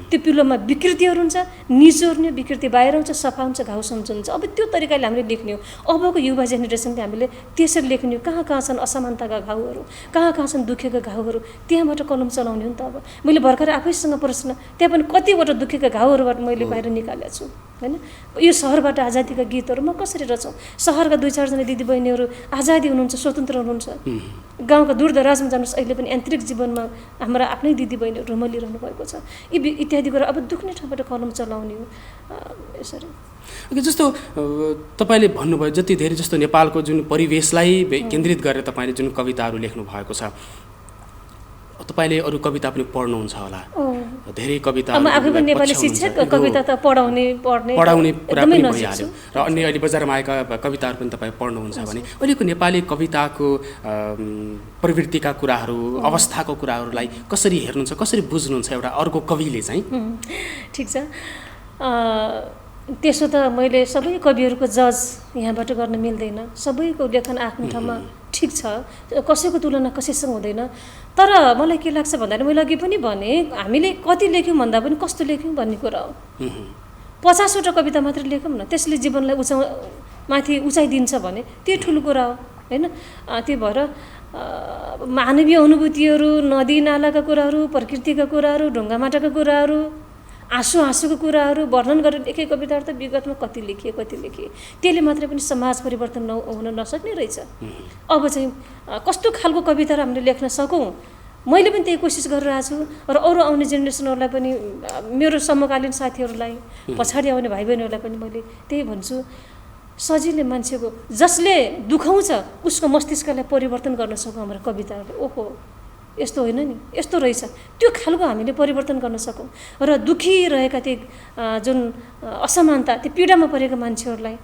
त्यो पिलोमा विकृतिहरू हुन्छ, निचोर्ने, विकृति बाहिर आउँछ, सफा हुन्छ, घाउ सम्झन्छ। अब त्यो तरिकाले हामीले लेख्ने हो। अबको युवा जेनेरेसनले हामीले त्यसरी लेख्ने हो। कहाँ छन् असमानताका घाउहरू, कहाँ छन् दुखेका घाउहरू, त्यहाँबाट कलम चलाउने हो नि त। अब मैले भर्खर आफैसँग प्रश्न, त्यहाँ पनि कतिवटा दुखेका घाउहरूबाट मैले बाहिर निकालेको छु। हैन। यो सहरबाट आजादीका गीतहरू म कसरी रचौँ? सहरका 2-4 जना दिदीबहिनीहरू आजादी हुनुहुन्छ, स्वतन्त्र हुनुहुन्छ। गाउँका दूरदराजमा जानुहोस्, अहिले पनि यान्त्रिक जीवनमा हाम्रा आफ्नै दिदीबहिनीहरू रमलिरहनु भएको छ। यी इत्यादि कुरा अब दुख्ने ठाउँबाट कलम चलाउने हो यसरी। जस्तो तपाईँले भन्नुभयो जति धेरै जस्तो नेपालको जुन परिवेशलाई केन्द्रित गरेर तपाईँले जुन कविताहरू लेख्नु भएको छ, तपाईँले अरू कविता पनि पढ्नुहुन्छ होला, धेरै कविता। आफै पनि नेपाली शिक्षक, कविता त पढाउने कुरा पनि भइहाल्यो र अन्य अहिले बजारमा आएका कविताहरू पनि तपाईँ पढ्नुहुन्छ भने अहिलेको नेपाली कविताको प्रवृत्तिका कुराहरू, अवस्थाको कुराहरूलाई कसरी हेर्नुहुन्छ, कसरी बुझ्नुहुन्छ एउटा अर्को कविले चाहिँ? ठिक छ, त्यसो त मैले सबै कविहरूको जज यहाँबाट गर्न मिल्दैन। सबैको लेखन आफ्नो ठाउँमा ठिक छ, कसैको तुलना कसैसँग हुँदैन। तर मलाई के लाग्छ भन्दाखेरि मैले अघि पनि भने, हामीले कति लेख्यौँ भन्दा पनि कस्तो लेख्यौँ भन्ने कुरा हो। 50वटा कविता मात्र लेखौँ न, त्यसले जीवनलाई माथि उचाइदिन्छ भने त्यो ठुलो कुरा हो हैन। त्यो भएर मानवीय अनुभूतिहरू, नदी नालाका कुराहरू, प्रकृतिका कुराहरू, ढुङ्गा माटाका कुराहरू, आँसुको कुराहरू वर्णन गरेर लेखे कविताहरू त विगतमा कति लेखिए। त्यसले मात्रै पनि समाज परिवर्तन हुन नसक्ने रहेछ। अब चाहिँ कस्तो खालको कविताहरू हामीले लेख्न सकौँ, मैले पनि त्यही कोसिस गरिरहेको छु र अरू आउने जेनेरेसनहरूलाई पनि, मेरो समकालीन साथीहरूलाई, पछाडि आउने भाइ बहिनीहरूलाई पनि मैले त्यही भन्छु, सजिलै मान्छेको जसले दुखाउँछ उसको मस्तिष्कलाई परिवर्तन गर्न सकौँ हाम्रो कविताहरूले। ओहो यस्तो होइन नि, यस्तो रहेछ, त्यो खालको हामीले परिवर्तन गर्न सकौँ र दुखिरहेका ती जुन असमानता, त्यो पीडामा परेका मान्छेहरूलाई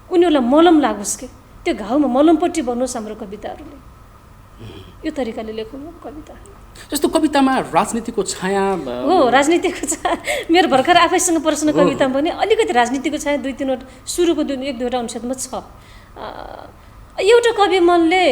उनीहरूलाई मलम लागोस् के, त्यो घाउमा मलमपट्टि भन्नुहोस् हाम्रो कविताहरूले। यो तरिकाले लेखौँ कविता। जस्तो कवितामा राजनीतिको छाया हो, राजनीतिको छाया मेरो भर्खर आफैसँग प्रश्न कवितामा पनि अलिकति राजनीतिको छाया 2-3वटा सुरुको 1-2वटा अनुच्छेदमा छ। एउटा कवि मनले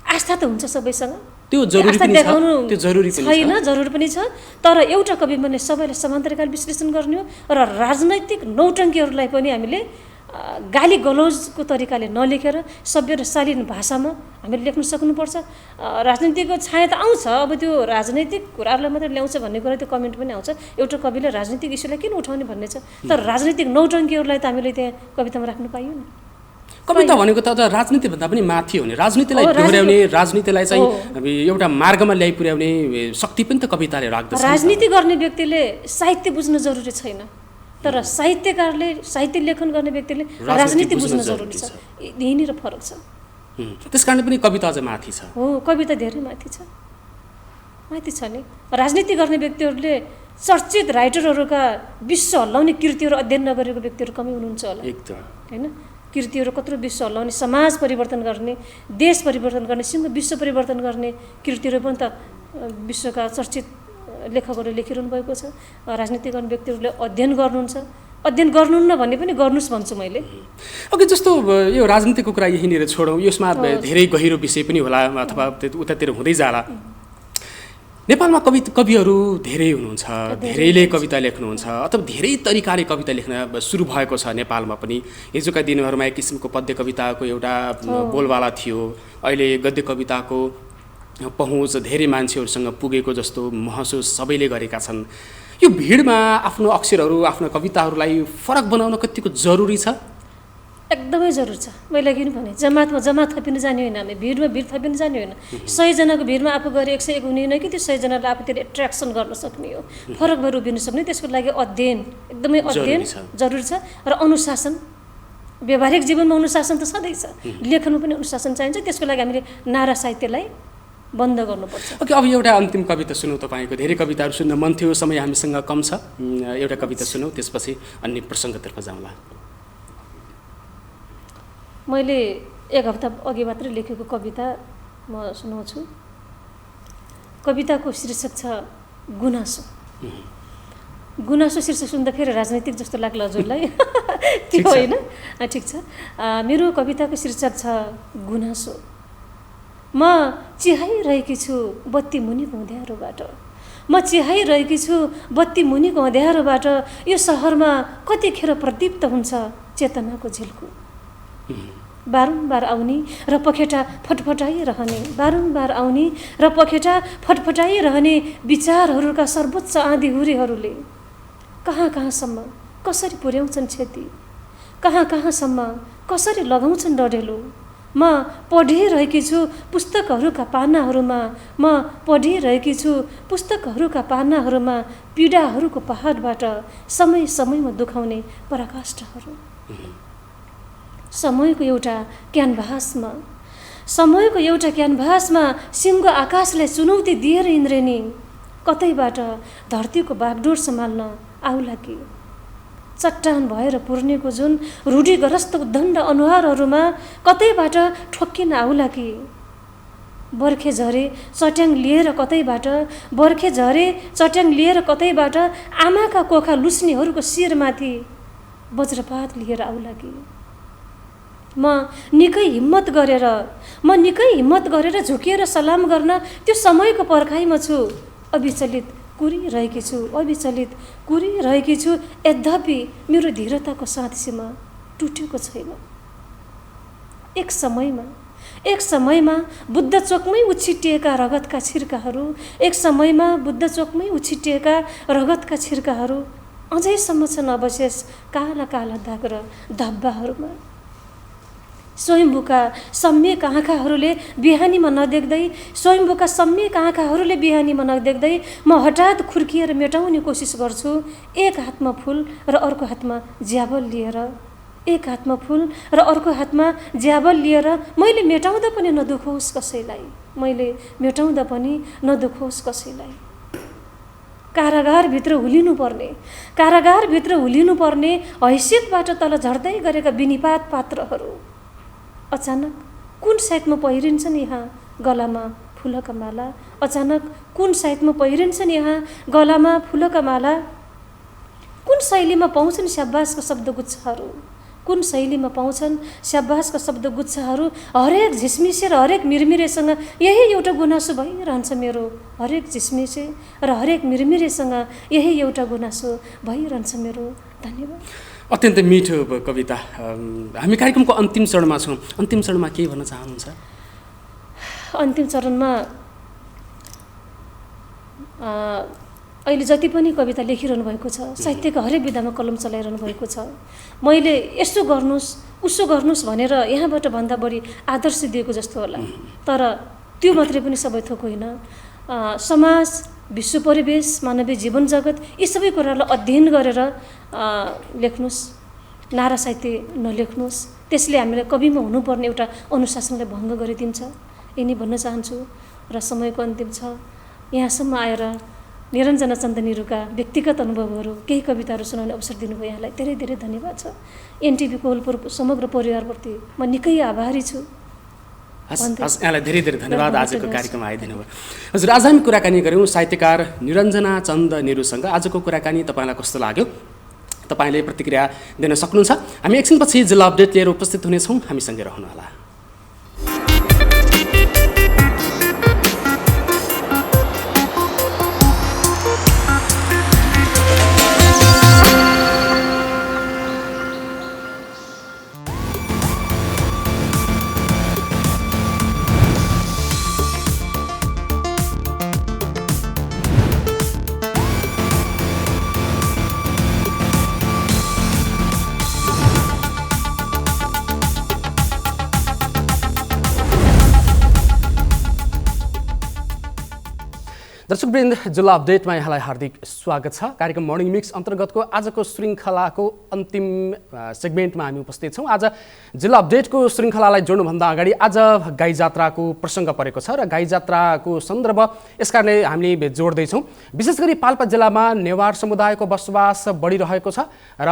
आस्था त हुन्छ सबैसँग, त्यो जरुरी पनि छ, त्यो जरुरी छैन, जरुरी पनि छ। तर एउटा कवि मनले सबैलाई समान तरिकाले विश्लेषण गर्ने हो र राजनैतिक नौटङ्कीहरूलाई पनि हामीले गाली गलौजको तरिकाले नलेखेर सभ्य र शालीन भाषामा हामीले लेख्न सक्नुपर्छ। राजनीतिको छाया त आउँछ, अब त्यो राजनैतिक कुराहरूलाई मात्रै ल्याउँछ भन्ने कुरा त्यो कमेन्ट पनि आउँछ, एउटा कविले राजनीतिक इस्युलाई किन उठाउने भन्ने छ। तर राजनीतिक नौटङ्कीहरूलाई त हामीले त्यहाँ कवितामा राख्नु पाइयो नि। कविता भनेको त राजनीति भन्दा पनि माथि हो नि, राजनीतिलाई डोर्याउने, राजनीतिलाई चाहिँ एउटा मार्गमा ल्याइ पुर्याउने शक्ति पनि त कविताले राख्दछ। राजनीति गर्ने व्यक्तिले साहित्य बुझ्न जरुरी छैन, तर साहित्यकारले, साहित्य लेखन गर्ने व्यक्तिले राजनीति बुझ्न जरुरी छ। यहीँनिर फरक छ। त्यस कारण पनि कविता चाहिँ माथि छ। हो, कविता धेरै माथि छ नि। राजनीति गर्ने व्यक्तिहरूले चर्चित राइटरहरूका विश्व हल्लाउने कृतिहरू अध्ययन नगरेको व्यक्तिहरू कमै हुनुहुन्छ होला हैन। कृतिहरू कत्रो विश्व हल्लाउने, समाज परिवर्तन गर्ने, देश परिवर्तन गर्ने, सिङ्गो विश्व परिवर्तन गर्ने कृतिहरू पनि त विश्वका चर्चित लेखकहरूले लेखिरहनु भएको छ। राजनीति गर्ने व्यक्तिहरूले अध्ययन गर्नुहुन्छ, अध्ययन गर्नुहुन्न भन्ने पनि गर्नुहोस् भन्छु मैले। ओके, जस्तो यो राजनीतिको कुरा यहीँनिर छोडौँ, यसमा धेरै गहिरो विषय पनि होला अथवा उतातिर हुँदै जाला। नेपालमा कविहरू धेरै हुनुहुन्छ, धेरैले कविता लेख्नुहुन्छ अथवा धेरै तरिकाले कविता लेख्न सुरु भएको छ नेपालमा पनि। हिजोका दिनहरूमा एक किसिमको पद्य कविताको एउटा बोलबाला थियो, अहिले गद्य कविताको पहुँच धेरै मान्छेहरूसँग पुगेको जस्तो महसुस सबैले गरेका छन्। यो भिडमा आफ्नो अक्षरहरू, आफ्नो कविताहरूलाई फरक बनाउन कतिको जरुरी छ? एकदमै जरुरी छ। मैले अघि पनि भने, जमातमा जमात थपिन जाने होइन, हामी भिडमा भिड थपिन जाने होइन। 100 जनाको भिडमा आफू गएर 101 हुने होइन कि त्यो 100 जनालाई आफूतिर एट्र्याक्सन गर्न सक्ने हो, फरक भएर उभिन सक्ने। त्यसको लागि अध्ययन, एकदमै अध्ययन जरुरी छ र अनुशासन। व्यावहारिक जीवनमा अनुशासन त सधैँ छ, लेखनमा पनि अनुशासन चाहिन्छ। त्यसको लागि हामीले नारा साहित्यलाई बन्द गर्नुपर्छ। ओके, अब एउटा अन्तिम कविता सुनौँ तपाईँको। धेरै कविताहरू सुन्न मन थियो, समय हामीसँग कम छ, एउटा कविता सुनौँ, त्यसपछि अन्य प्रसङ्गतर्फ जाउँला। मैले 1 हप्ता अघि मात्रै लेखेको कविता म सुनाउँछु। कविताको शीर्षक छ गुनासो। गुनासो शीर्षक सुन्दा फेरि राजनैतिक जस्तो लाग्ला हजुरलाई? त्यो होइन, ठिक छ। मेरो कविताको शीर्षक छ गुनासो। म चिहाइरहेकी छु बत्ती मुनिको अँध्यारोबाट, म चिहाइरहेकी छु बत्ती मुनिको अँध्यारोबाट। यो सहरमा कतिखेर प्रदीप्त हुन्छ चेतनाको झिल्को। बारम्बार आउने र पखेटा फटफटाइरहने, बारम्बार आउने र पखेटा फटफटाइरहने विचारहरूका सर्वोच्च आँधीहुरीहरूले कहाँ कहाँसम्म कसरी पुर्याउँछन् क्षति, कहाँ कहाँसम्म कसरी लगाउँछन् डढेलो। म पढिरहेकी छु पुस्तकहरूका पानाहरूमा, म पढिरहेकी छु पुस्तकहरूका पानाहरूमा पीडाहरूको पहाडबाट समय समयमा दुखाउने पराकाष्ठहरू। समयको एउटा क्यानभासमा सिङ्गो आकाशलाई चुनौती दिएर इन्द्रेणी कतैबाट धरतीको बागडोर सम्हाल्न आउला कि। चट्टान भएर पुर्नेको जुन रूढिग्रस्त उद्दण्ड अनुहारहरूमा कतैबाट ठोक्किन आउला कि। बर्खे झरे चट्याङ लिएर कतैबाट आमाका कोखा लुस्नेहरूको शिरमाथि वज्रपात लिएर आउला कि। म निकै हिम्मत गरेर झुकिएर सलाम गर्न त्यो समयको पर्खाइमा छु। अविचलित कुरिरहेकी छु, यद्यपि मेरो धीरताको साँधसीमा टुटेको छैन। एक समयमा बुद्ध चोकमै उछिटिएका रगतका छिर्काहरू अझैसम्म छन् अवशेष काला दाग र धब्बाहरूमा। स्वयम्भूका सम्यक आँखाहरूले बिहानीमा नदेख्दै म हठात खुर्किएर मेटाउने कोसिस गर्छु। एक हातमा फुल र अर्को हातमा ज्याबल लिएर मैले मेटाउँदा पनि नदुखोस् कसैलाई। कारागारभित्र हुलिनुपर्ने हैसियतबाट तल झर्दै गरेका विनिपात पात्रहरू अचानक कुन साइतमा पहिरिन्छन् यहाँ गलामा फुलका माला। कुन शैलीमा पाउँछन् स्याबासका शब्दगुच्छाहरू। हरेक झिसमिसे र हरेक मिरमिरेसँग यही एउटा गुनासो भइरहन्छ मेरो। धन्यवाद। अत्यन्तै मिठो कविता। हामी कार्यक्रमको अन्तिम चरणमा छौँ। अन्तिम चरणमा के भन्न चाहनुहुन्छ? अन्तिम चरणमा अहिले जति पनि कविता लेखिरहनु भएको छ, साहित्यका हरेक विधामा कलम चलाइरहनु भएको छ, मैले यसो गर्नुहोस् उसो गर्नुहोस् भनेर यहाँबाट भन्दा बढी आदर्श दिएको जस्तो होला। तर त्यो मात्रै पनि सबै थोक होइन। समाज, विश्व परिवेश, मानवीय जीवन जगत यी सबै कुरालाई अध्ययन गरेर लेख्नुहोस्, नारा साहित्य नलेख्नुहोस्। त्यसले हामीलाई कविमा हुनुपर्ने एउटा अनुशासनलाई भङ्ग गरिदिन्छ। यिनी भन्न चाहन्छु। र समयको अन्तिम छ। यहाँसम्म आएर निरञ्जना चन्दनीहरूका व्यक्तिगत अनुभवहरू, केही कविताहरू सुनाउने अवसर दिनुभयो। यहाँलाई धेरै धेरै धन्यवाद छ। एनटिभी कोहलपुर समग्र परिवारप्रति म निकै आभारी छु। यहाँलाई धेरै धेरै धन्यवाद आजको कार्यक्रममा आइदिनु भयो। हजुर, आज हामी कुराकानी गऱ्यौँ साहित्यकार निरञ्जना चन्दनीहरूसँग। आजको कुराकानी तपाईँलाई कस्तो लाग्यो? तपाईँले प्रतिक्रिया दिन सक्नुहुन्छ। हामी एकछिनपछि जिल्ला अपडेट लिएर उपस्थित हुनेछौँ। हामीसँगै रहनुहोला। दर्शकवृन्द, जिल्ला अपडेटमा यहाँलाई हार्दिक स्वागत छ। कार्यक्रम मर्निङ मिक्स अन्तर्गतको आजको श्रृङ्खलाको अन्तिम सेगमेन्टमा हामी उपस्थित छौँ। आज जिल्ला अपडेटको श्रृङ्खलालाई जोड्नुभन्दा अगाडि आज गाई जात्राको प्रसङ्ग परेको छ र गाई जात्राको सन्दर्भ यस कारणले हामीले जोड्दैछौँ। विशेष गरी पाल्पा जिल्लामा नेवार समुदायको बसोबास बढिरहेको छ र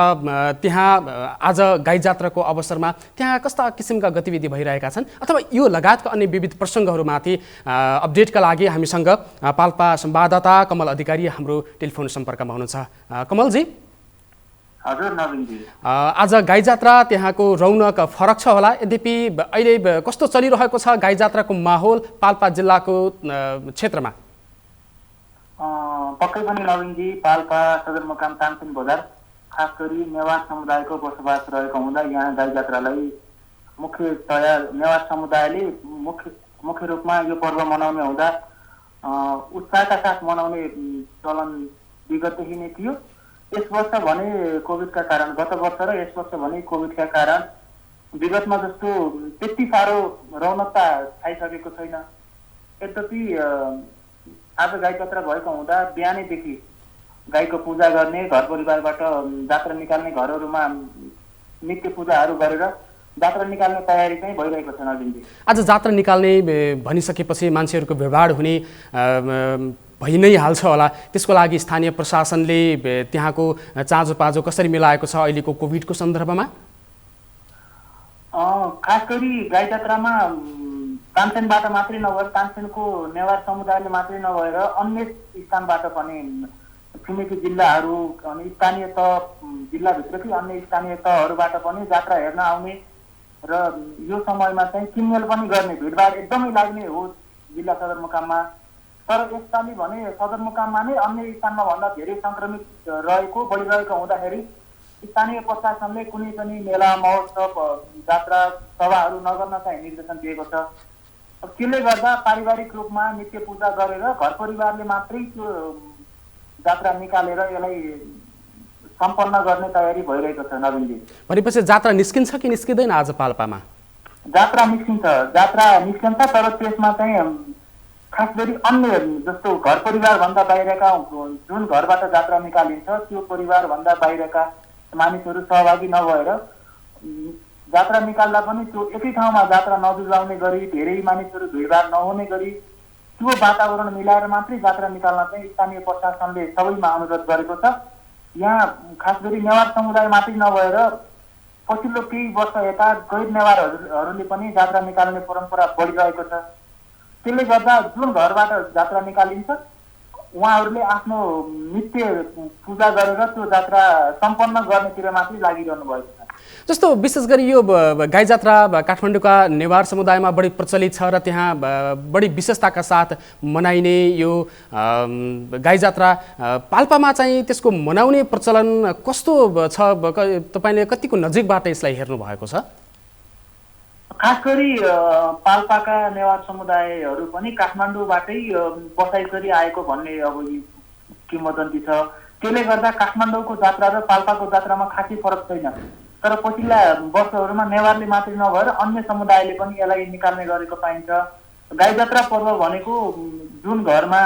त्यहाँ आज गाई जात्राको अवसरमा त्यहाँ कस्ता किसिमका गतिविधि भइरहेका छन् अथवा यो लगायतका अन्य विविध प्रसङ्गहरूमाथि अपडेटका लागि हामीसँग पाल्पा संवाददाता कमल अधिकारी हाम्रो टेलिफोन सम्पर्कमा हुनुहुन्छ। कमलजी। हजुर नवीनजी। आज गाई जात्रा त्यहाँको रौनक फरक छ होला, यद्यपि अहिले कस्तो चलिरहेको छ गाई जात्राको माहौल पाल्पा जिल्लाको क्षेत्रमा? पक्कै पनि नवीनजी, पाल्पा सदरमुकाम तानसेन बजार खास गरी नेवार समुदायको बसोबास रहेको हुँदा यहाँ गाई जात्रालाई मुख्यतया नेवार समुदायले मुख्य रूपमा यो पर्व मनाउने हुँदा उत्साहका साथ मनाउने चलन विगतदेखि नै थियो यस वर्ष भने कोभिडका कारण, गत वर्ष र यस वर्ष भने कोभिडका कारण विगतमा जस्तो त्यति साह्रो रौनकता छाइसकेको छैन। यद्यपि आज गाई जात्रा भएको हुँदा बिहानैदेखि गाईको पूजा गर्ने, घर परिवारबाट जात्रा निकाल्ने, घरहरूमा नित्य पूजाहरू गरेर जात्रा निकाल्ने तयारी चाहिँ भइरहेको छ नवीनजी। आज जात्रा निकाल्ने भनिसकेपछि मान्छेहरूको भिडभाड हुने भइ नै हाल्छ होला। त्यसको लागि स्थानीय प्रशासनले त्यहाँको चाँजोपाँजो कसरी मिलाएको छ अहिलेको कोभिडको सन्दर्भमा? खास गरी गाई जात्रामा तानसेनबाट मात्रै नभएर तानसेनको नेवार समुदायले मात्रै नभएर अन्य स्थानबाट पनि छिमेकी जिल्लाहरू अनि स्थानीय तह, जिल्लाभित्रकै अन्य स्थानीय तहहरूबाट पनि जात्रा हेर्न आउने र यो समयमा चाहिँ किनमेल पनि गर्ने, भिडभाड एकदमै लाग्ने हो जिल्ला सदरमुकाममा। तर यसपालि भने सदरमुकाममा नै अन्य स्थानमा भन्दा धेरै सङ्क्रमित रहेको, बढिरहेको हुँदाखेरि स्थानीय प्रशासनले कुनै पनि मेला, महोत्सव, जात्रा, सभाहरू नगर्न चाहिँ निर्देशन दिएको छ। त्यसले गर्दा पारिवारिक रूपमा नित्य पूजा गरेर घर परिवारले मात्रै त्यो जात्रा निकालेर यसलाई सम्पन्न गर्ने तयारी भइरहेको छ नवीनजी। भनेपछि जात्रा निस्किन्छ कि निस्किँदैन आज पाल्पामा? जात्रा निस्किन्छ तर त्यसमा चाहिँ खास गरी अन्य जस्तो घर परिवारभन्दा बाहिरका जुन घरबाट जात्रा निकालिन्छ त्यो परिवारभन्दा बाहिरका मानिसहरू सहभागी नभएर जात्रा निकाल्दा पनि त्यो एकै ठाउँमा जात्रा नजुलाउने गरी, धेरै मानिसहरू भिडभाड नहुने गरी त्यो वातावरण मिलाएर मात्रै जात्रा निकाल्न चाहिँ स्थानीय प्रशासनले सबैमा अनुरोध गरेको छ। यहाँ खास गरी नेवार समुदाय मात्रै नभएर पछिल्लो केही वर्ष यता गैर नेवारहरूले पनि जात्रा निकाल्ने परम्परा बढिरहेको छ। त्यसले गर्दा जुन घरबाट जात्रा निकालिन्छ उहाँहरूले आफ्नो नित्य पूजा गरेर त्यो जात्रा सम्पन्न गर्नेतिर मात्रै लागिरहनु भएको छ। जस्तो विशेष गरी यो गाई जात्रा काठमाडौँका नेवार समुदायमा बढी प्रचलित छ र त्यहाँ बढी विशेषताका साथ मनाइने यो गाई जात्रा पाल्पामा चाहिँ त्यसको मनाउने प्रचलन कस्तो छ? तपाईँले कतिको नजिकबाट यसलाई हेर्नु भएको छ? खास गरी पाल्पाका नेवार समुदायहरू पनि काठमाडौँबाटै बसाइ गरी आएको भन्ने अब किंवदन्ती छ। त्यसले गर्दा काठमाडौँको जात्रा र पाल्पाको जात्रामा खासै फरक छैन। तर पछिल्ला वर्षहरूमा नेवारले मात्रै नभएर अन्य समुदायले पनि यसलाई निकाल्ने गरेको पाइन्छ। गाई जात्रा पर्व भनेको जुन घरमा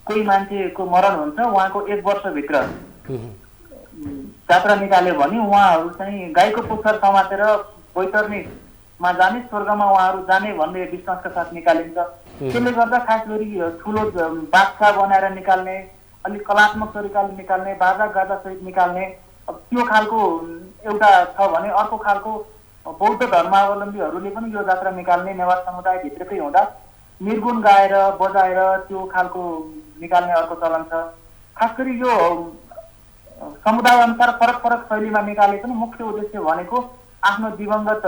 कोही मान्छेको मरण हुन्छ उहाँको 1 वर्षभित्र जात्रा निकाल्यो भने उहाँहरू चाहिँ गाईको पुच्छर समातेर बैतरणीमा जाने, स्वर्गमा उहाँहरू जाने भन्ने विश्वासका साथ निकालिन्छ। त्यसले गर्दा खास गरी ठुलो बादशाह बनाएर निकाल्ने, अलिक कलात्मक तरिकाले निकाल्ने, बाजा गाजा सहित निकाल्ने त्यो खालको एउटा छ भने अर्को खालको बौद्ध धर्मावलम्बीहरूले पनि यो जात्रा निकाल्ने नेवार समुदायभित्रकै हुँदा निर्गुण गाएर बजाएर त्यो खालको निकाल्ने अर्को चलन छ। खास गरी यो समुदाय अनुसार फरक फरक शैलीमा निकाले पनि मुख्य उद्देश्य भनेको आफ्नो दिवंगत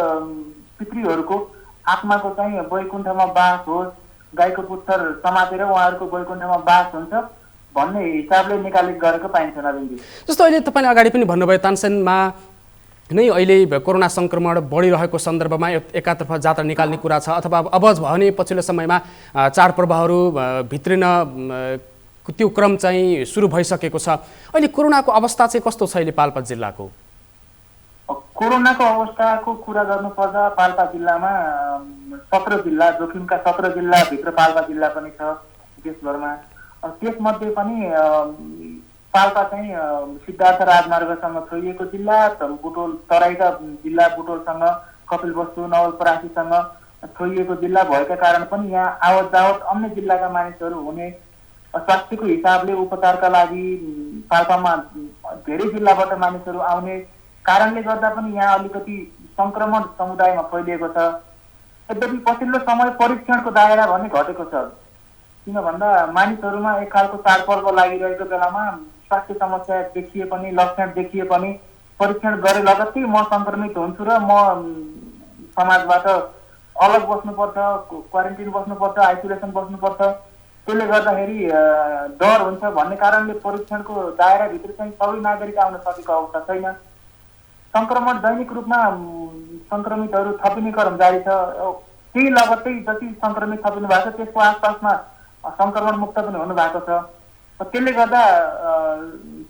पितृहरूको आत्माको चाहिँ वैकुण्ठमा बास होस्, गाईको पुच्छर समातेर उहाँहरूको वैकुण्ठमा बास हुन्छ भन्ने हिसाबले निकालित गरेको पाइन्छ नवीनजी। जस्तो अहिले तपाईँले अगाडि पनि भन्नुभयो तानसेनमा नै अहिले कोरोना सङ्क्रमण बढिरहेको सन्दर्भमा एकातर्फ जात्रा निकाल्ने कुरा छ अथवा अब भने पछिल्लो समयमा चाडपर्वहरू भित्रिन त्यो क्रम चाहिँ सुरु भइसकेको छ। अहिले कोरोनाको अवस्था चाहिँ कस्तो छ अहिले पाल्पा जिल्लाको? कोरोनाको अवस्थाको कुरा गर्नुपर्दा पाल्पा जिल्लामा 17 जिल्ला, जोखिमका 17 जिल्लाभित्र पाल्पा जिल्ला पनि छ देशभरमा। त्यसमध्ये पनि पाल्पा चाहिँ सिद्धार्थ राजमार्गसँग छोइएको जिल्ला, बुटोल तराईका जिल्ला बुटोलसँग, कपिलवस्तु नवलपरासीसँग छोइएको जिल्ला भएका कारण पनि यहाँ आवत जावत अन्य जिल्लाका मानिसहरू हुने, स्वास्थ्यको हिसाबले उपचारका लागि पाल्पामा धेरै जिल्लाबाट मानिसहरू आउने कारणले गर्दा पनि यहाँ अलिकति सङ्क्रमण समुदायमा फैलिएको छ। यद्यपि पछिल्लो समय परीक्षणको दायरा भने घटेको छ। किन भन्दा मानिसहरूमा एक खालको चाडपर्व लागिरहेको बेलामा स्वास्थ्य समस्या देखिए पनि, लक्षण देखिए पनि परीक्षण गरे लगत्तै म सङ्क्रमित हुन्छु र म समाजबाट अलग बस्नुपर्छ, क्वारेन्टिन बस्नुपर्छ, आइसोलेसन बस्नुपर्छ, त्यसले गर्दाखेरि डर हुन्छ भन्ने कारणले परीक्षणको दायराभित्र चाहिँ सबै नागरिक आउन सकेको अवस्था छैन। सङ्क्रमण दैनिक रूपमा सङ्क्रमितहरू थपिने क्रम जारी छ। त्यही लगत्तै जति सङ्क्रमित थपिनु भएको छ त्यसको आसपासमा सङ्क्रमण मुक्त पनि हुनु भएको छ। त्यसले गर्दा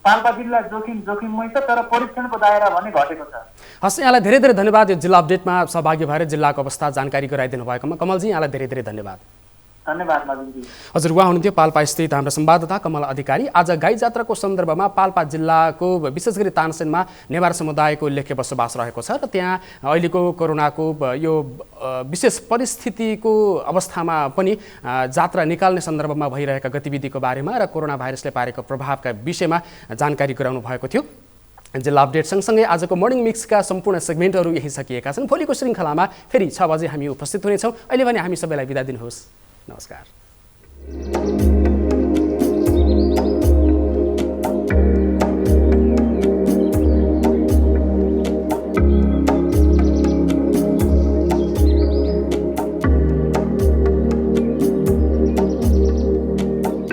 पाल्पा जिल्ला जोखिममै छ, तर परीक्षणको दायरा भने घटेको छ। हस्, यहाँलाई धेरै धेरै धन्यवाद यो जिल्ला अपडेटमा सहभागी भएर जिल्लाको अवस्था जानकारी गराइदिनु भएकोमा। कमलजी, यहाँलाई धेरै धेरै धन्यवाद। धन्यवाद नवीनजी। हजुर, उहाँ हुनुहुन्थ्यो पाल्पा स्थित हाम्रो संवाददाता कमल अधिकारी। आज गाई जात्राको सन्दर्भमा पाल्पा जिल्लाको विशेष गरी तानसेनमा नेवार समुदायको उल्लेख्य बसोबास रहेको छ र त्यहाँ अहिलेको कोरोनाको यो विशेष परिस्थितिको अवस्थामा पनि जात्रा निकाल्ने सन्दर्भमा भइरहेका गतिविधिको बारेमा र कोरोना भाइरसले पारेको प्रभावका विषयमा जानकारी गराउनु भएको थियो। जिल्ला अपडेट सँगसँगै आजको मर्निङ मिक्सका सम्पूर्ण सेगमेन्टहरू यही सकिएका छन्। भोलिको श्रृङ्खलामा फेरि 6 बजे हामी उपस्थित हुनेछौँ। अहिले भने हामी सबैलाई बिदा दिनुहोस्। नमस्कार।